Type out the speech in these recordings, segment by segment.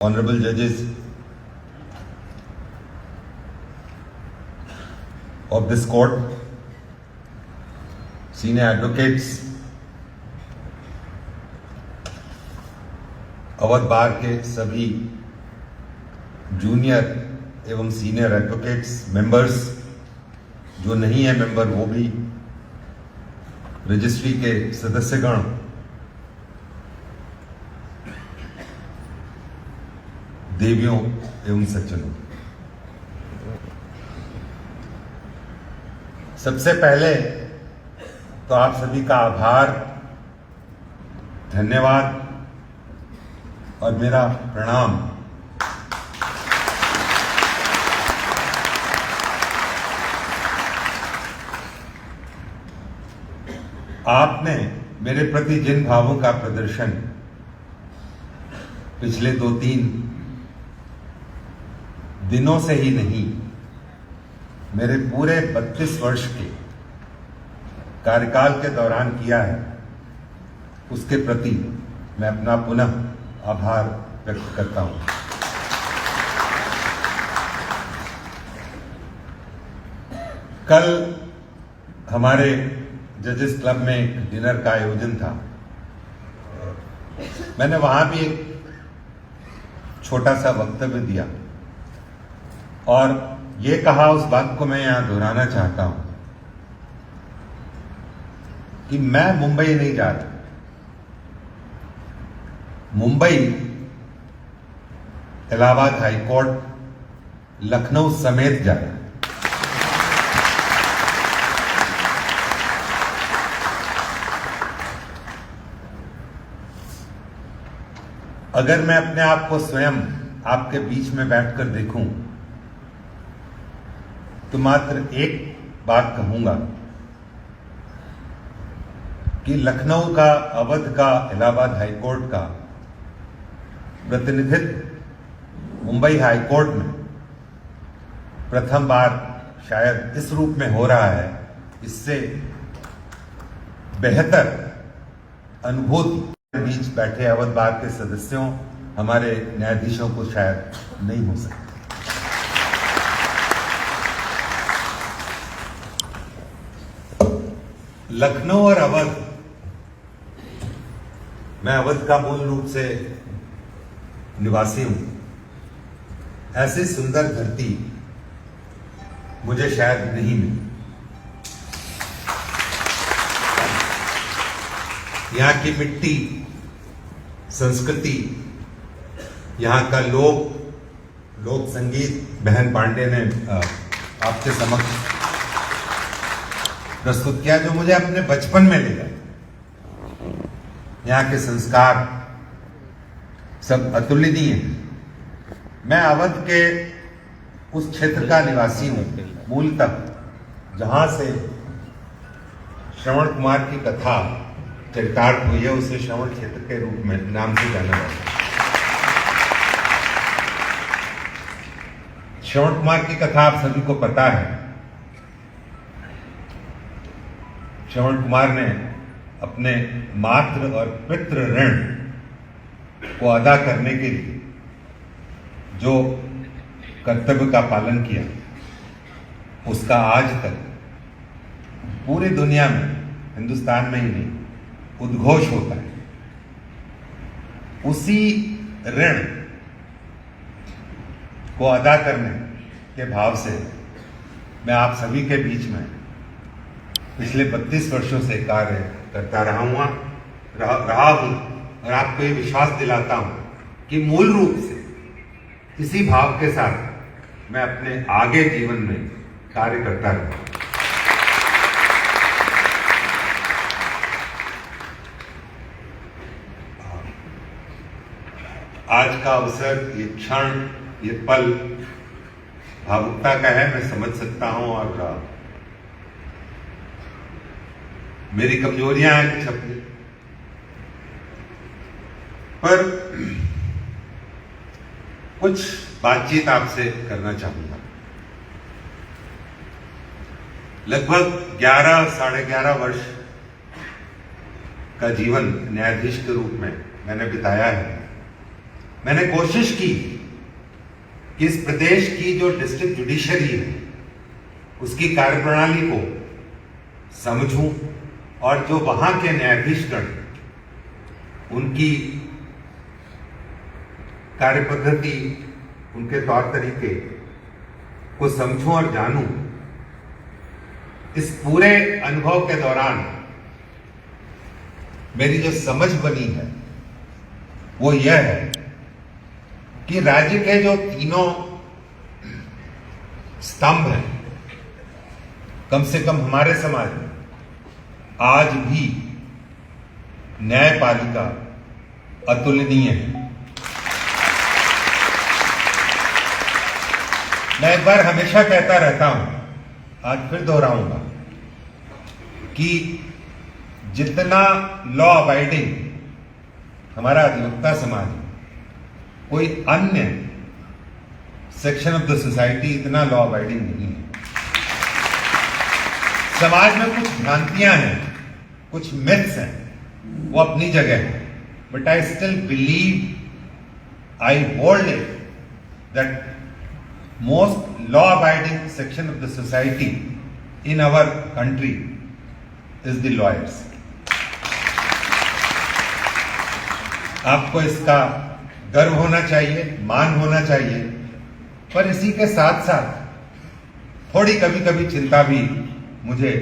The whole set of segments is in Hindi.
Honorable judges of this court, senior advocates, Awadh बार के सभी जूनियर एवं सीनियर एडवोकेट्स, मेंबर्स, जो नहीं है मेंबर वो भी, रजिस्ट्री के सदस्यगण, देवियों एवं सज्जनों, सबसे पहले तो आप सभी का आभार, धन्यवाद और मेरा प्रणाम। आपने मेरे प्रति जिन भावों का प्रदर्शन पिछले 2-3 दिनों से ही नहीं, मेरे पूरे 32 वर्ष के कार्यकाल के दौरान किया है, उसके प्रति मैं अपना पुनः आभार व्यक्त करता हूं। कल हमारे जजेस क्लब में एक डिनर का आयोजन था। मैंने वहां भी एक छोटा सा वक्तव्य दिया और ये कहा, उस बात को मैं यहां दोहराना चाहता हूं कि मैं मुंबई नहीं जा रहा। मुंबई, इलाहाबाद हाई कोर्ट, लखनऊ समेत जा रहा है। अगर मैं अपने आप को स्वयं आपके बीच में बैठकर देखूं तो मात्र एक बात कहूंगा कि लखनऊ का, अवध का, इलाहाबाद हाई कोर्ट का प्रतिनिधित्व मुंबई हाई कोर्ट में प्रथम बार शायद इस रूप में हो रहा है। इससे बेहतर अनुभूति बीच बैठे अवध बार के सदस्यों, हमारे न्यायाधीशों को शायद नहीं हो सकती। लखनऊ और अवध, मैं अवध का मूल रूप से निवासी हूं। ऐसी सुंदर धरती मुझे शायद नहीं मिली। यहाँ की मिट्टी, संस्कृति, यहाँ का लोक संगीत बहन पांडे ने आपके समक्ष प्रस्तुत किया, जो मुझे अपने बचपन में ले गया। यहाँ के संस्कार सब अतुलनीय हैं। मैं अवध के उस क्षेत्र का निवासी हूं मूलतः, जहां से श्रवण कुमार की कथा चरितार्थ हुई है। उसे श्रवण क्षेत्र के रूप में नाम से जाना जाता है। श्रवण कुमार की कथा आप सभी को पता है। श्रवण कुमार ने अपने मातृ और पितृ ऋण को अदा करने के लिए जो कर्तव्य का पालन किया, उसका आज तक पूरी दुनिया में, हिंदुस्तान में ही नहीं, उद्घोष होता है। उसी ऋण को अदा करने के भाव से मैं आप सभी के बीच में पिछले 32 वर्षों से कार्य करता रहा हूं और आपको ये विश्वास दिलाता हूं कि मूल रूप से इसी भाव के साथ मैं अपने आगे जीवन में कार्य करता रहूंगा। आज का अवसर, ये क्षण, ये पल भावुकता का है, मैं समझ सकता हूं, और मेरी कमजोरियां हैं छपी, पर कुछ बातचीत आपसे करना चाहूंगा। लगभग 11 साढ़े 11 वर्ष का जीवन न्यायाधीश के रूप में मैंने बिताया है। मैंने कोशिश की कि इस प्रदेश की जो डिस्ट्रिक्ट जुडिशरी है उसकी कार्यप्रणाली को समझूं और जो वहां के न्यायाधीशगण उनकी कार्यपद्धति, उनके तौर तरीके को समझूं और जानूं। इस पूरे अनुभव के दौरान मेरी जो समझ बनी है वो यह है कि राज्य के जो तीनों स्तंभ हैं, कम से कम हमारे समाज में आज भी न्यायपालिका अतुलनीय है। मैं एक बार हमेशा कहता रहता हूं, आज फिर दोहराऊंगा कि जितना लॉ अबाइडिंग हमारा अधिवक्ता समाज, कोई अन्य सेक्शन ऑफ द सोसाइटी इतना लॉ अबाइडिंग नहीं है। समाज में कुछ भ्रांतियां हैं, कुछ मिथ्स हैं, वो अपनी जगह है, but I still believe, I hold it that most law-abiding section of the society in our country is the lawyers. आपको इसका गर्व होना चाहिए, मान होना चाहिए, पर इसी के साथ साथ थोड़ी कभी कभी चिंता भी मुझे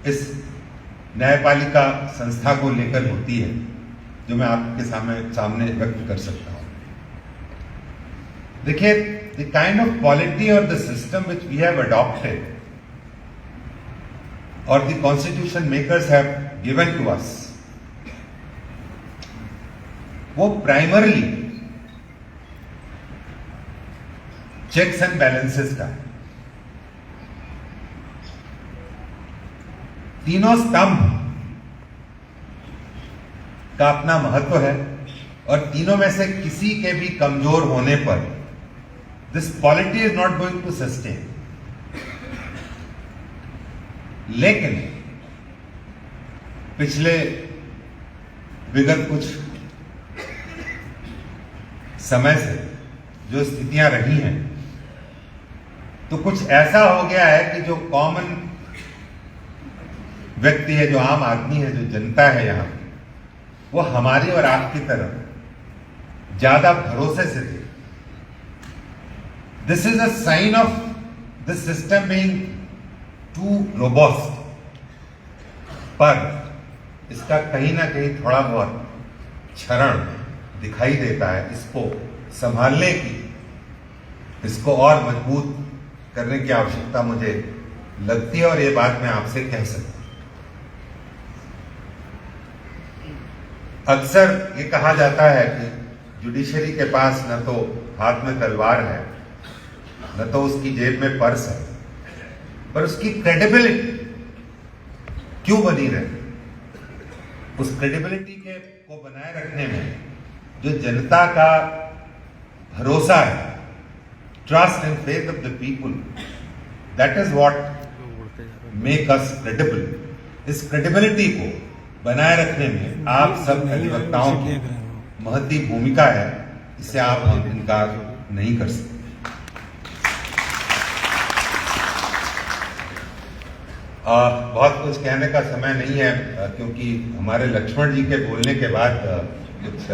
इस न्यायपालिका संस्था को लेकर होती है, जो मैं आपके सामने व्यक्त कर सकता हूं। देखिए, the kind of polity or the system which we have adopted or the constitution makers have given to us, वो primarily checks and balances का है। तीनों स्तंभ का अपना महत्व है और तीनों में से किसी के भी कमजोर होने पर this polity is not going to sustain. लेकिन पिछले विगत कुछ समय से जो स्थितियां रही हैं, तो कुछ ऐसा हो गया है कि जो कॉमन व्यक्ति है, जो आम आदमी है, जो जनता है यहां, वो हमारी और आपकी तरफ ज्यादा भरोसे से थी। This is a sign of the system being too robust, पर इसका कहीं ना कहीं थोड़ा बहुत क्षरण दिखाई देता है। इसको संभालने की, इसको और मजबूत करने की आवश्यकता मुझे लगती है और ये बात मैं आपसे कह सकता हूं। अक्सर ये कहा जाता है कि जुडिशरी के पास न तो हाथ में तलवार है, न तो उसकी जेब में पर्स है, पर उसकी क्रेडिबिलिटी क्यों बनी रहे? उस क्रेडिबिलिटी को बनाए रखने में जो जनता का भरोसा है, trust and faith of the people, that is what make us credible. इस क्रेडिबिलिटी को बनाए रखने में आप सब अधिवक्ताओं की महती भूमिका है, इससे आप इनकार नहीं कर सकते। बहुत कुछ कहने का समय नहीं है, क्योंकि हमारे लक्ष्मण जी के बोलने के बाद कुछ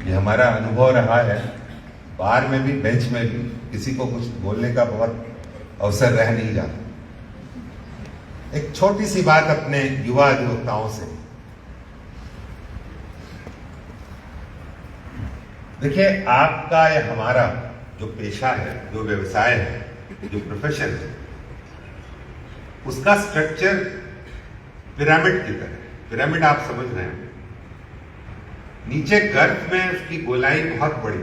ये हमारा अनुभव रहा है, बार में भी बेंच में भी किसी को कुछ बोलने का बहुत अवसर रह नहीं जाता। एक छोटी सी बात अपने युवा अधिवक्ताओं से। देखिए, आपका या हमारा जो पेशा है, जो व्यवसाय है, जो प्रोफेशन है, उसका स्ट्रक्चर पिरामिड की तरह। पिरामिड आप समझ रहे हैं, नीचे गर्त में उसकी गोलाई बहुत बड़ी,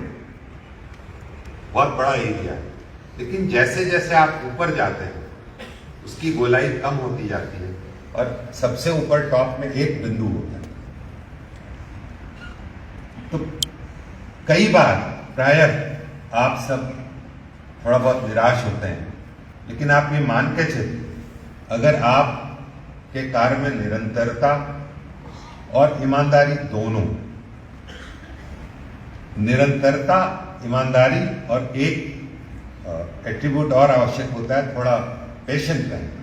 बहुत बड़ा एरिया है, लेकिन जैसे जैसे आप ऊपर जाते हैं उसकी गोलाई कम होती जाती है और सबसे ऊपर टॉप में एक बिंदु होता है। तो कई बार प्रायः आप सब थोड़ा बहुत निराश होते हैं, लेकिन आप ये मान के चलिए, अगर आप के कार्य में निरंतरता और ईमानदारी दोनों निरंतरता, ईमानदारी और एक एट्रीब्यूट और आवश्यक होता है, थोड़ा पेशेंट रहना।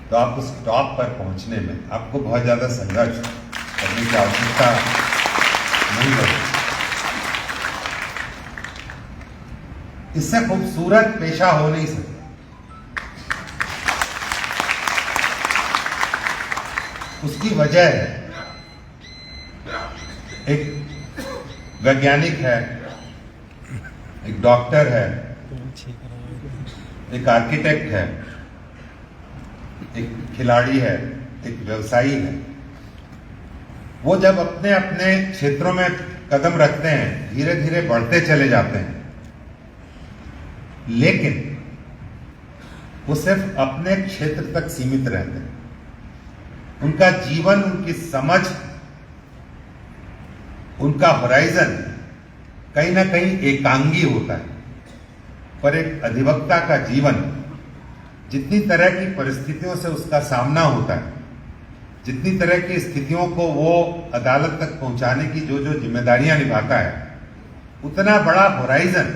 तो आप उस टॉप पर पहुंचने में आपको बहुत ज़्यादा संघर्ष करने की आवश्यकता नहीं होती। इससे खूबसूरत पेशा हो नहीं सकता। उसकी वजह है, एक वैज्ञानिक है, एक डॉक्टर है, एक आर्किटेक्ट है, एक खिलाड़ी है, एक व्यवसायी है। वो जब अपने अपने क्षेत्रों में कदम रखते हैं, धीरे धीरे बढ़ते चले जाते हैं, लेकिन वो सिर्फ अपने क्षेत्र तक सीमित रहते हैं। उनका जीवन, उनकी समझ, उनका होराइजन कहीं ना कहीं एकांगी होता है। पर एक अधिवक्ता का जीवन, जितनी तरह की परिस्थितियों से उसका सामना होता है, जितनी तरह की स्थितियों को वो अदालत तक पहुंचाने की जो जो जिम्मेदारियां निभाता है, उतना बड़ा होराइजन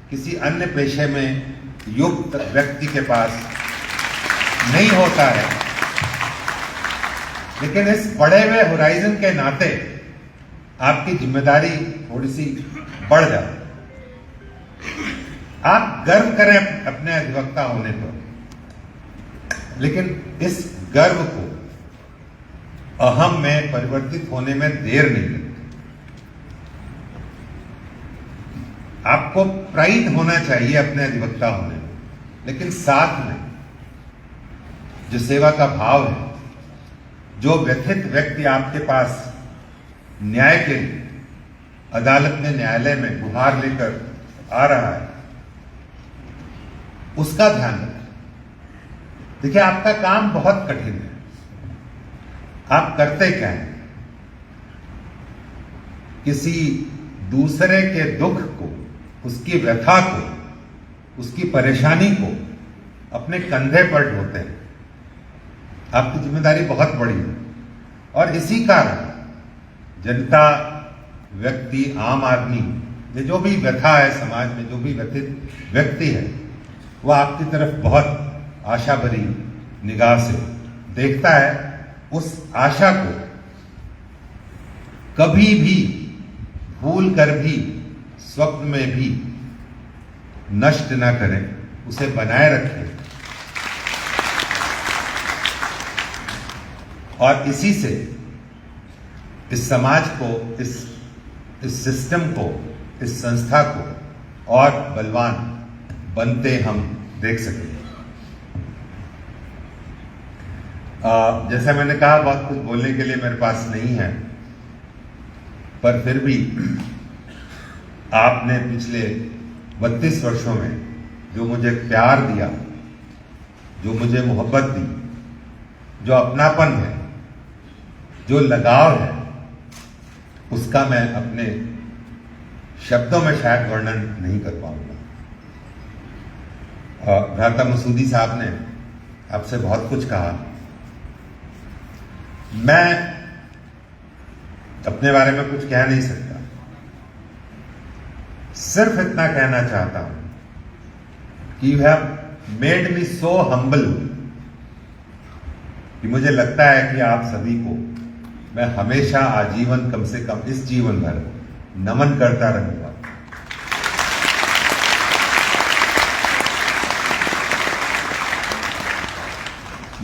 किसी अन्य पेशे में युक्त व्यक्ति के पास नहीं होता है। लेकिन इस बढ़े हुए होराइजन के नाते आपकी जिम्मेदारी थोड़ी सी बढ़ जाती है। आप गर्व करें अपने अधिवक्ता होने पर, लेकिन इस गर्व को अहम में परिवर्तित होने में देर नहीं लगती। आपको प्राइड होना चाहिए अपने अधिवक्ता होने में, लेकिन साथ में जो सेवा का भाव है, जो व्यथित व्यक्ति आपके पास न्याय के लिए अदालत में, न्यायालय में गुहार लेकर आ रहा है, उसका ध्यान रखें। देखिए, आपका काम बहुत कठिन है। आप करते क्या हैं? किसी दूसरे के दुख को, उसकी व्यथा को, उसकी परेशानी को अपने कंधे पर ढोते हैं। आपकी जिम्मेदारी बहुत बड़ी है और इसी कारण जनता, व्यक्ति, आम आदमी, ये जो भी व्यथा है समाज में, जो भी व्यथित व्यक्ति है, वो आपकी तरफ बहुत आशा भरी निगाह से देखता है। उस आशा को कभी भी भूल कर भी, स्वप्न में भी नष्ट ना करें, उसे बनाए रखें। और इसी से इस समाज को, इस सिस्टम को, इस संस्था को और बलवान बनते हम देख सकेंगे। जैसा मैंने कहा, बहुत कुछ बोलने के लिए मेरे पास नहीं है, पर फिर भी आपने पिछले 32 वर्षों में जो मुझे प्यार दिया, जो मुझे मोहब्बत दी, जो अपनापन है, जो लगाव है, उसका मैं अपने शब्दों में शायद वर्णन नहीं कर पाऊंगा। भ्राता मसूदी साहब ने आपसे बहुत कुछ कहा। मैं अपने बारे में कुछ कह नहीं सकता, सिर्फ इतना कहना चाहता हूं कि you have made me so humble कि मुझे लगता है कि आप सभी को मैं हमेशा आजीवन, कम से कम इस जीवन भर नमन करता रहूंगा।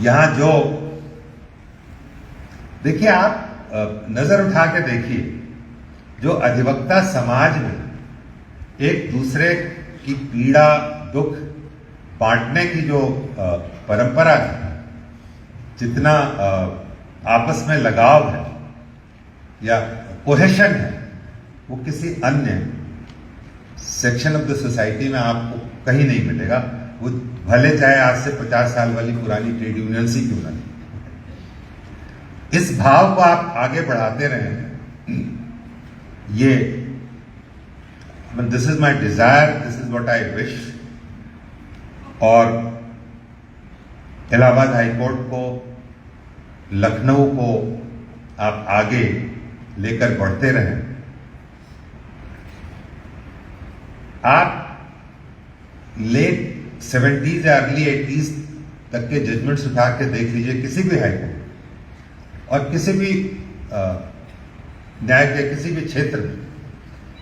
यहां जो देखिए, आप नजर उठा के देखिए, जो अधिवक्ता समाज में एक दूसरे की पीड़ा, दुख बांटने की जो परंपरा है, जितना आपस में लगाव है या कोहेशन है, वो किसी अन्य सेक्शन ऑफ द सोसाइटी में आपको कहीं नहीं मिलेगा। वो भले चाहे आज से 50 साल वाली पुरानी ट्रेड यूनियन सी क्यों ना। इस भाव को आप आगे बढ़ाते रहें। ये this is my desire, this is what I wish. और इलाहाबाद हाईकोर्ट को, लखनऊ को आप आगे लेकर बढ़ते रहें। आप लेट 70s या अर्ली 80s तक के जजमेंट्स उठा के देख लीजिए किसी भी हाई कोर्ट और किसी भी न्याय के किसी भी क्षेत्र में,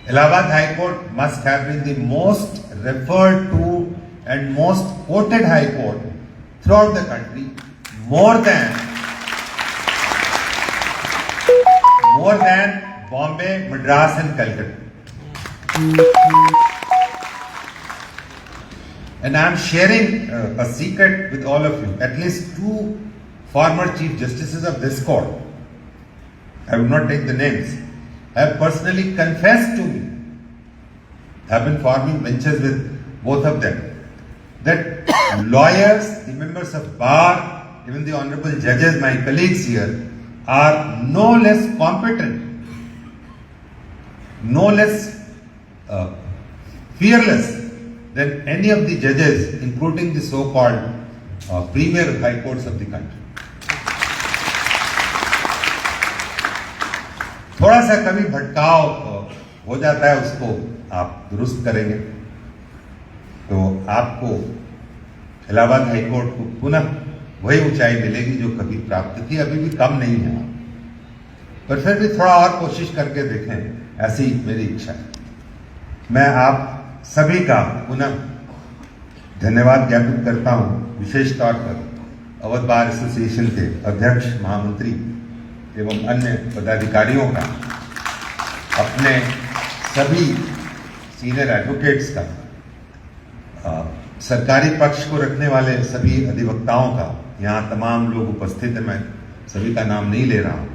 Allahabad high court must have been the most referred to and most quoted high court throughout the country, more than Bombay, Madras and Calcutta. And I am sharing a secret with all of you. At least two former Chief Justices of this court, I will not take the names, have personally confessed to me, have been forming benches with both of them, that lawyers, the members of bar, even the honorable judges, my colleagues here, are no less competent, no less fearless than any of the judges, including the so-called premier high courts of the country. थोड़ा सा कभी भटकाव हो जाता है, उसको आप दुरुस्त करेंगे तो आपको इलाहाबाद हाई कोर्ट को पुनः वही ऊंचाई मिलेगी जो कभी प्राप्त थी। अभी भी कम नहीं है, पर फिर भी थोड़ा और कोशिश करके देखें, ऐसी मेरी इच्छा है। मैं आप सभी का पुनः धन्यवाद ज्ञापित करता हूं, विशेष तौर पर अवध बार एसोसिएशन के अध्यक्ष, महामंत्री एवं अन्य पदाधिकारियों का, अपने सभी सीनियर एडवोकेट्स का, सरकारी पक्ष को रखने वाले सभी अधिवक्ताओं का, यहाँ तमाम लोग उपस्थित हैं, मैं सभी का नाम नहीं ले रहा हूं,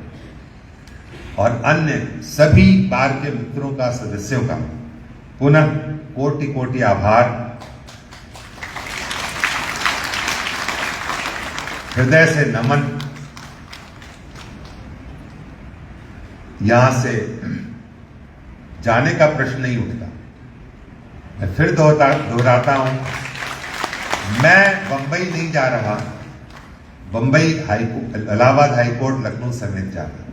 और अन्य सभी बार के मित्रों का, सदस्यों का पुनः कोटि कोटि आभार, हृदय से नमन। यहां से जाने का प्रश्न नहीं उठता। मैं फिर दोहराता हूं, मैं बंबई नहीं जा रहा, बंबई इलाहाबाद हाई कोर्ट लखनऊ समेत जा रहा।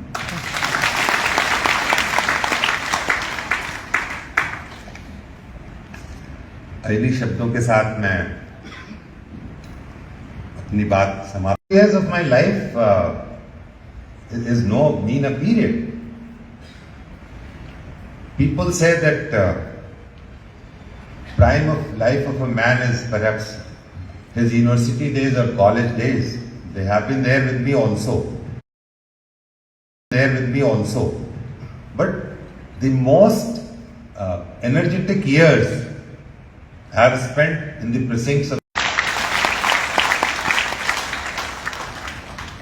इन्हीं शब्दों के साथ मैं अपनी बात समाप्त। Years of my life is no mean a period. People say that prime of life of a man is perhaps his university days or college days. They have been there with me also. But the most energetic years I have spent in the precincts of.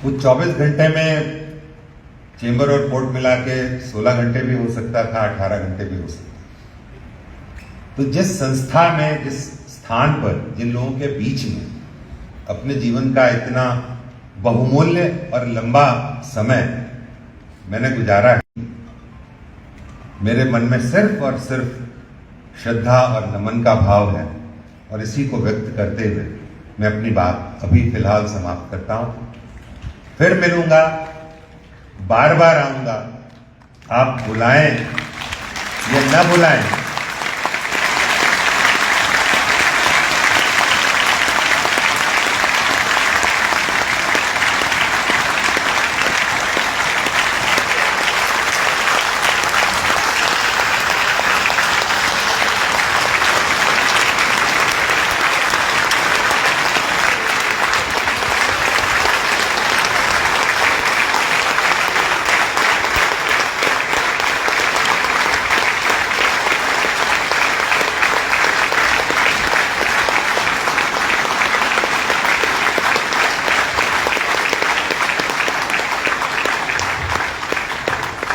कुछ 24 घंटे में चेंबर और कोर्ट मिला के 16 घंटे भी हो सकता था, 18 घंटे भी हो सकता। तो जिस संस्था में, जिस स्थान पर, जिन लोगों के बीच में अपने जीवन का इतना बहुमूल्य और लंबा समय मैंने गुजारा है, मेरे मन में सिर्फ और सिर्फ श्रद्धा और नमन का भाव है, और इसी को व्यक्त करते हुए मैं अपनी बात अभी फिलहाल समाप्त करता हूं। फिर मिलूंगा, बार बार आऊंगा, आप बुलाएं या न बुलाएं,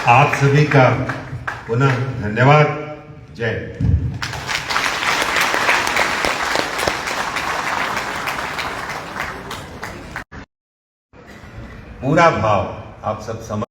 आप सभी का पुनः धन्यवाद। जय। पूरा भाव आप सब समझ